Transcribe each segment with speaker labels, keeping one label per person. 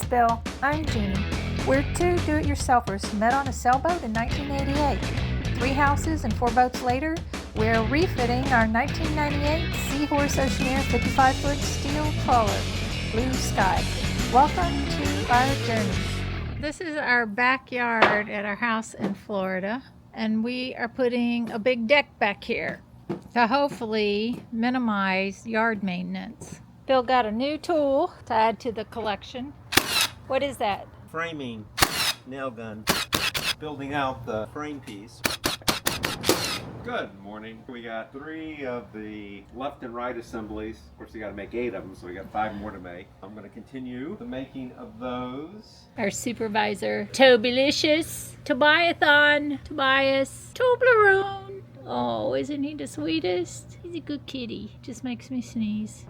Speaker 1: Bill. I'm Jeannie. We're two do-it-yourselfers who met on a sailboat in 1988. 3 houses and 4 boats later, we're refitting our 1998 Seahorse Oceaneer 55-foot steel trawler, Blue Sky. Welcome to our journey. This is our backyard at our house in Florida, and we are putting a big deck back here to hopefully minimize yard maintenance. Bill got a new tool to add to the collection. What is that?
Speaker 2: Framing nail gun, building out the frame piece. Good morning. We got 3 of the left and right assemblies. Of course, we got to make 8 of them, so we got 5 more to make. I'm going to continue the making of those.
Speaker 1: Our supervisor, Tobilicious, Tobiathon, Tobias, Toblerone. Oh, isn't he the sweetest? He's a good kitty. Just makes me sneeze.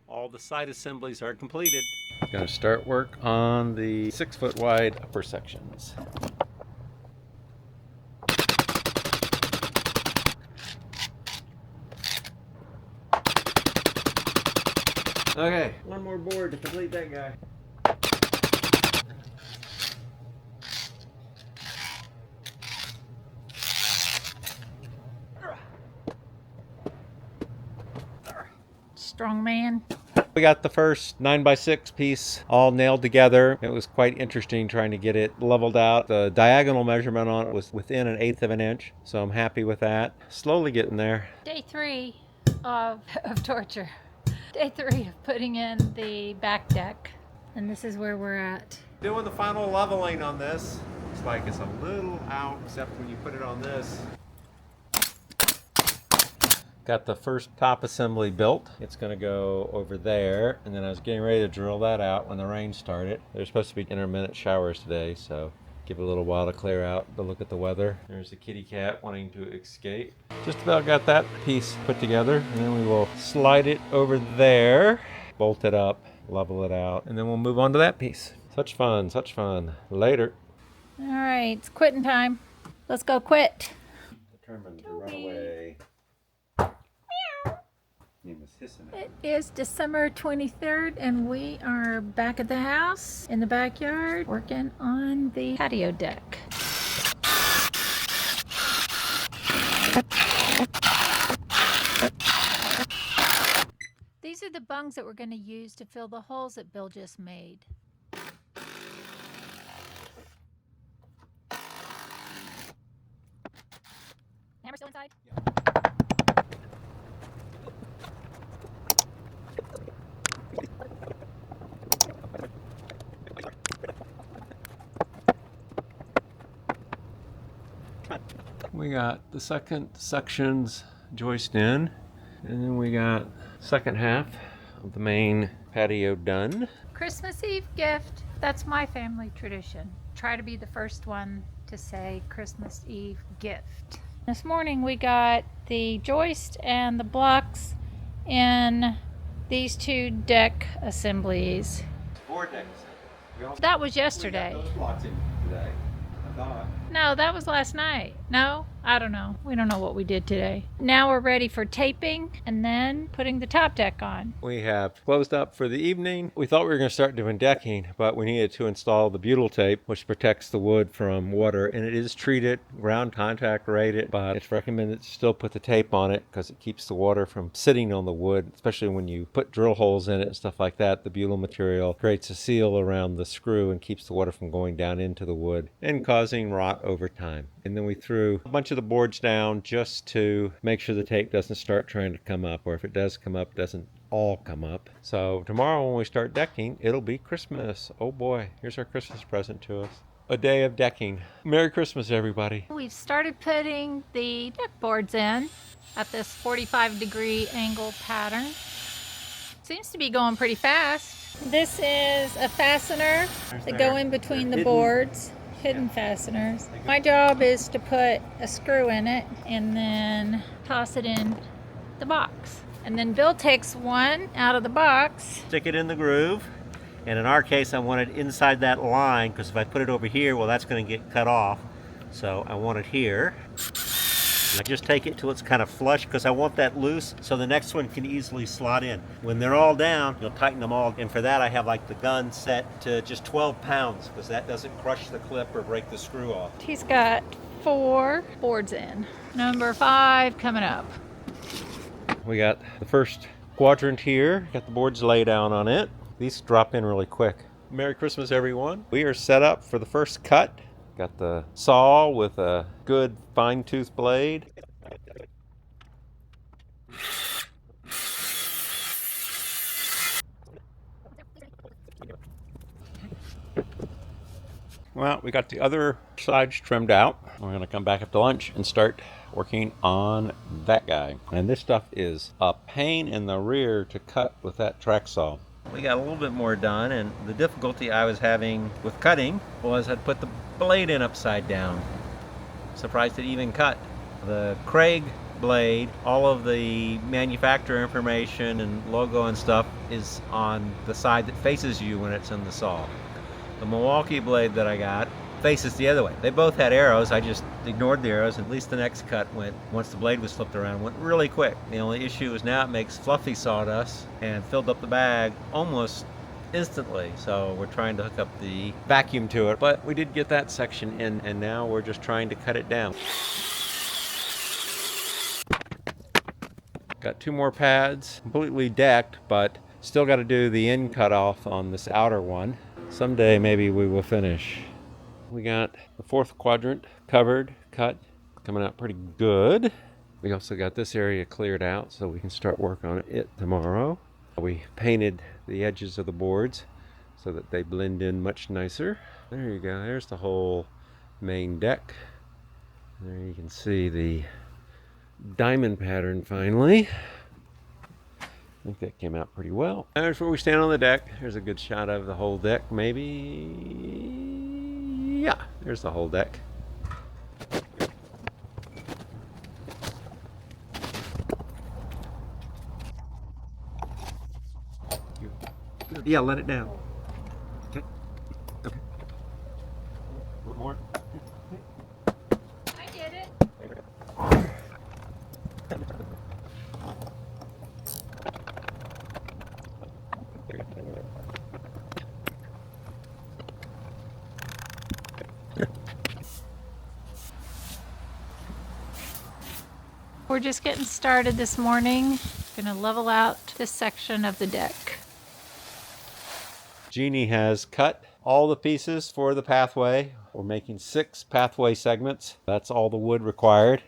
Speaker 2: All the side assemblies are completed. I'm going to start work on the 6-foot wide upper sections. Okay, 1 more board to complete that guy.
Speaker 1: Strong man.
Speaker 2: We got the first 9x6 piece all nailed together. It was quite interesting trying to get it leveled out. The diagonal measurement on it was within 1/8 of an inch, so I'm happy with that. Slowly getting there.
Speaker 1: Day 3 of torture. Day 3 of putting in the back deck. And this is where we're at.
Speaker 2: Doing the final leveling on this. Looks like it's a little out, except when you put it on this. Got the first top assembly built. It's going to go over there, and then I was getting ready to drill that out when the rain started. There's supposed to be intermittent showers today, so give it a little while to clear out to look at the weather. There's the kitty cat wanting to escape. Just about got that piece put together, and then we will slide it over there, bolt it up, level it out, and then we'll move on to that piece. Such fun, such fun. Later.
Speaker 1: All right, it's quitting time. Let's go quit.
Speaker 2: Determined to run away.
Speaker 1: It is December 23rd, and we are back at the house in the backyard working on the patio deck. These are the bungs that we're going to use to fill the holes that Bill just made. Hammer still inside? Yeah.
Speaker 2: We got the second sections joist in, and then we got second half of the main patio done.
Speaker 1: Christmas Eve gift. That's my family tradition. Try to be the first one to say Christmas Eve gift. This morning we got the joist and the blocks in these 2 deck assemblies.
Speaker 2: 4 decks.
Speaker 1: That was yesterday.
Speaker 2: We got those blocks in today, I thought.
Speaker 1: No, that was last night. No? I don't know. We don't know what we did today. Now we're ready for taping and then putting the top deck on.
Speaker 2: We have closed up for the evening. We thought we were going to start doing decking, but we needed to install the butyl tape, which protects the wood from water, and it is treated, ground contact rated, but it's recommended to still put the tape on it because it keeps the water from sitting on the wood, especially when you put drill holes in it and stuff like that. The butyl material creates a seal around the screw and keeps the water from going down into the wood and causing rot over time. And then we threw a bunch of the boards down just to make sure the tape doesn't start trying to come up, or if it does come up, it doesn't all come up. So tomorrow when we start decking, it'll be Christmas. Oh boy, here's our Christmas present to us. A day of decking. Merry Christmas, everybody.
Speaker 1: We've started putting the deck boards in at this 45-degree angle pattern. Seems to be going pretty fast. This is a fastener that go in between the boards. Hidden fasteners. My job is to put a screw in it and then toss it in the box. And then Bill takes one out of the box.
Speaker 2: Stick it in the groove. And in our case, I want it inside that line, because if I put it over here, well, that's going to get cut off. So I want it here. I just take it till it's kind of flush because I want that loose so the next one can easily slot in. When they're all down, you'll tighten them all. And for that, I have like the gun set to just 12 pounds because that doesn't crush the clip or break the screw off.
Speaker 1: He's got 4 boards in. Number 5 coming up.
Speaker 2: We got the first quadrant here. Got the boards laid down on it. These drop in really quick. Merry Christmas, everyone. We are set up for the first cut. Got the saw with a good fine tooth blade. Well, we got the other sides trimmed out. We're gonna come back after lunch and start working on that guy. And this stuff is a pain in the rear to cut with that track saw. We got a little bit more done, and the difficulty I was having with cutting was I'd put the blade in upside down. Surprised it even cut. The Craig blade, all of the manufacturer information and logo and stuff is on the side that faces you when it's in the saw. The Milwaukee blade that I got faces the other way. They both had arrows. I just ignored the arrows. At least the next cut went, once the blade was flipped around, went really quick. The only issue is now it makes fluffy sawdust and filled up the bag almost instantly. So we're trying to hook up the vacuum to it. But we did get that section in, and now we're just trying to cut it down. Got 2 more pads, completely decked, but still got to do the end cutoff on this outer one. Someday maybe we will finish. We got the 4th quadrant covered, cut, coming out pretty good. We also got this area cleared out so we can start work on it tomorrow. We painted the edges of the boards so that they blend in much nicer. There you go, there's the whole main deck. There you can see the diamond pattern finally. I think that came out pretty well. There's where we stand on the deck. There's a good shot of the whole deck, maybe. Yeah, there's the whole deck. Yeah, let it down. Okay. Okay. A little more.
Speaker 1: I get it. We're just getting started this morning. Gonna level out this section of the deck.
Speaker 2: Jeannie has cut all the pieces for the pathway. We're making 6 pathway segments. That's all the wood required.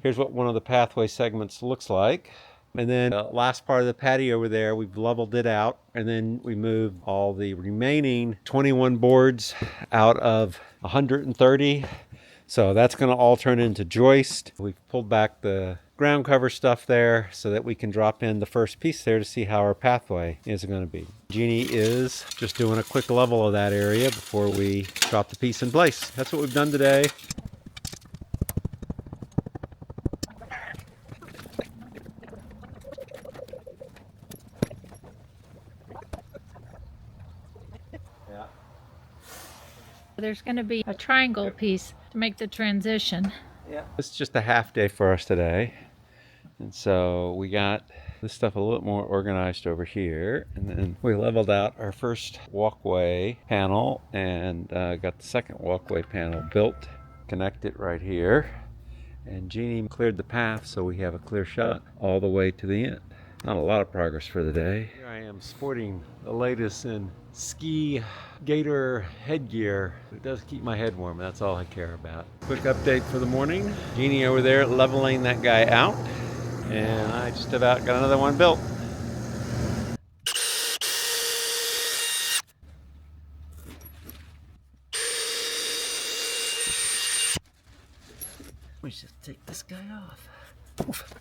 Speaker 2: Here's what one of the pathway segments looks like. And then the last part of the patio over there, we've leveled it out. And then we moved all the remaining 21 boards out of 130. So that's going to all turn into joist. We've pulled back the ground cover stuff there so that we can drop in the first piece there to see how our pathway is going to be. Jeannie is just doing a quick level of that area before we drop the piece in place. That's what we've done today. Yeah.
Speaker 1: There's gonna be a triangle piece to make the transition.
Speaker 2: Yeah. It's just a half day for us today. And so we got this stuff a little more organized over here. And then we leveled out our first walkway panel and got the second walkway panel built. Connected right here. And Jeannie cleared the path so we have a clear shot all the way to the end. Not a lot of progress for the day. Here I am sporting the latest in ski gator headgear. It does keep my head warm. That's all I care about. Quick update for the morning. Jeannie over there leveling that guy out. And I just about got another one built. We should take this guy off. Oof.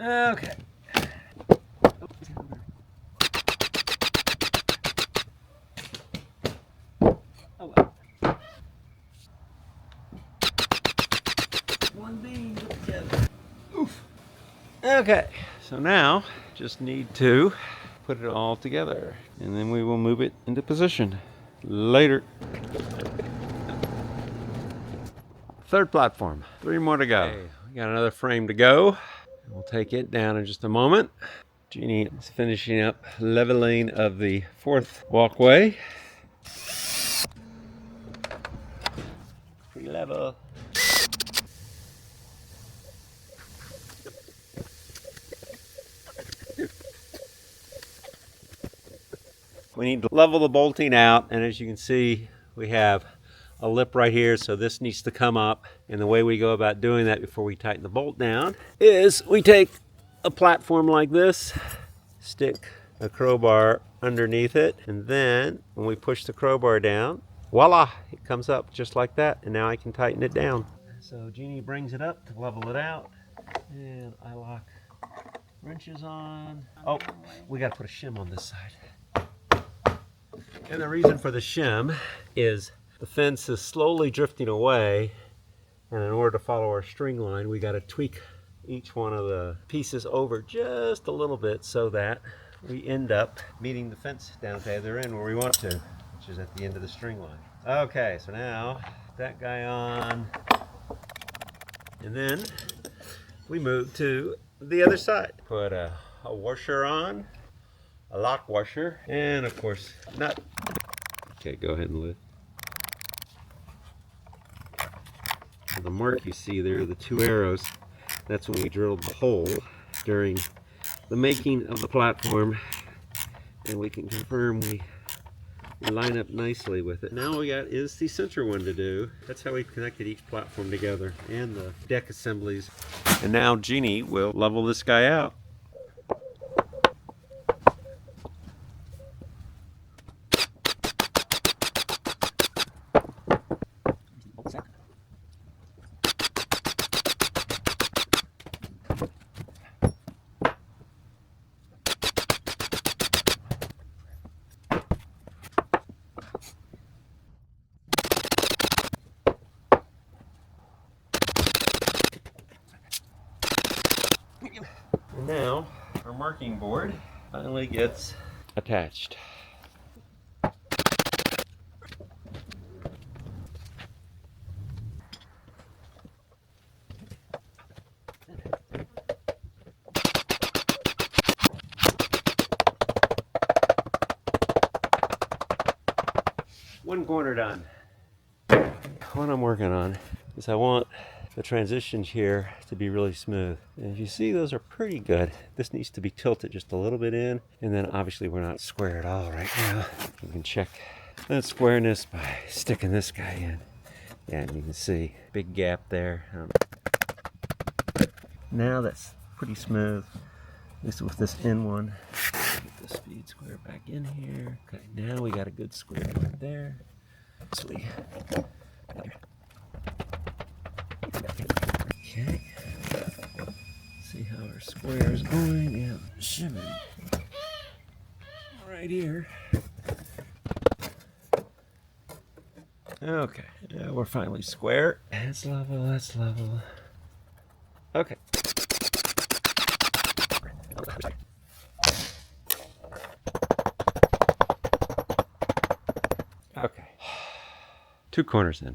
Speaker 2: Okay. Oh well. One beam together. Oof. Okay. So now just need to put it all together. and then we will move it into position. Later. Third platform, 3 more to go. Okay, we got another frame to go. We'll take it down in just a moment. Jeannie is finishing up leveling of the 4th walkway. Pre-level. We need to level the bolting out, and as you can see, we have a lip right here, so this needs to come up. And the way we go about doing that before we tighten the bolt down is we take a platform like this, stick a crowbar underneath it, and then when we push the crowbar down, voila, it comes up just like that, and now I can tighten it down. So Jeannie brings it up to level it out, and I lock wrenches on. Oh, we got to put a shim on this side. And the reason for the shim is the fence is slowly drifting away, and in order to follow our string line, we got to tweak each one of the pieces over just a little bit so that we end up meeting the fence down at the other end where we want to, which is at the end of the string line. Okay, so now that guy on, and then we move to the other side. Put a washer on, a lock washer, and of course nut. Okay, go ahead and lift. The mark you see there, the 2 arrows, that's when we drilled the hole during the making of the platform, and we can confirm we line up nicely with it. Now we got is the center one to do. That's how we connected each platform together and the deck assemblies. And now Jeannie will level this guy out. And now our marking board finally gets attached. One corner done. What I'm working on is I want the transitions here to be really smooth. And as you see, those are pretty good. This needs to be tilted just a little bit in, and then obviously we're not square at all right now. You can check that squareness by sticking this guy in. Yeah, and you can see big gap there. Now that's pretty smooth. At least with this in one. Get the speed square back in here. Okay, now we got a good square right there. Sweet. Okay. See how our square is going. Yeah, shimming right here. Okay, now we're finally square. That's level, that's level. Okay. Okay. 2 corners in.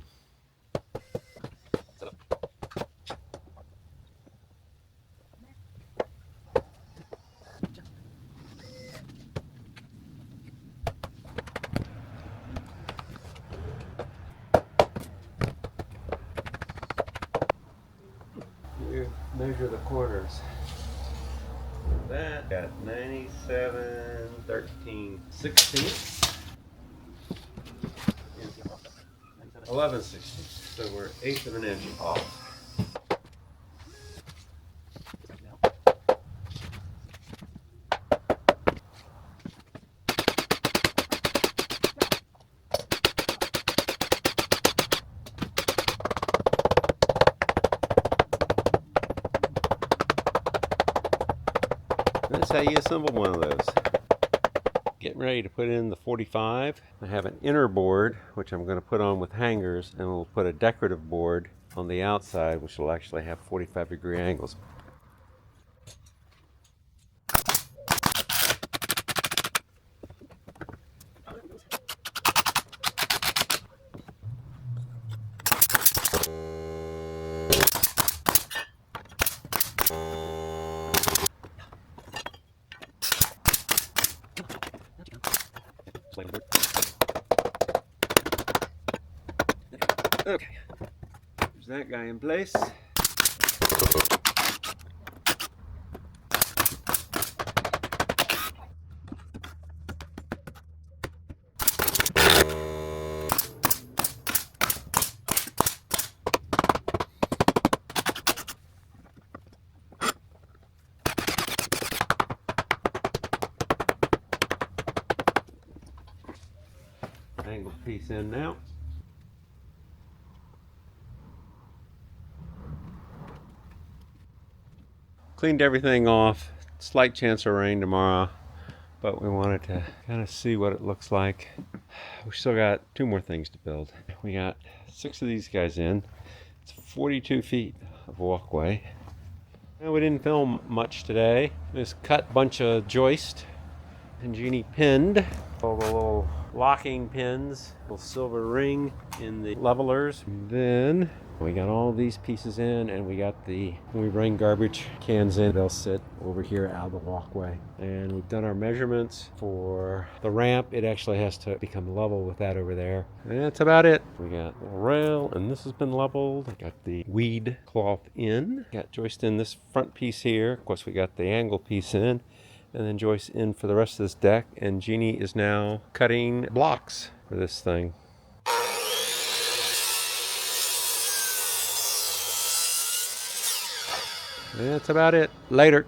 Speaker 2: Measure the corners. That got 97, 13, 16, 11 16. So we're 1/8 of an inch off. That's how you assemble one of those. Getting ready to put in the 45. I have an inner board, which I'm going to put on with hangers, and we'll put a decorative board on the outside, which will actually have 45-degree angles. Okay, there's that guy in place. Angle piece in now. Cleaned everything off. Slight chance of rain tomorrow, but we wanted to kind of see what it looks like. We still got 2 more things to build. We got 6 of these guys in. It's 42 feet of walkway. We didn't film much today. Just cut a bunch of joist, and Jeannie pinned all the little locking pins, little silver ring in the levelers. And then we got all these pieces in, and we got when we bring garbage cans in, they'll sit over here out of the walkway. And we've done our measurements for the ramp. It actually has to become level with that over there. And that's about it. We got a rail, and this has been leveled. Got the weed cloth in. Got joist in this front piece here. Of course, we got the angle piece in. And then joist in for the rest of this deck. And Jeannie is now cutting blocks for this thing. That's about it. Later.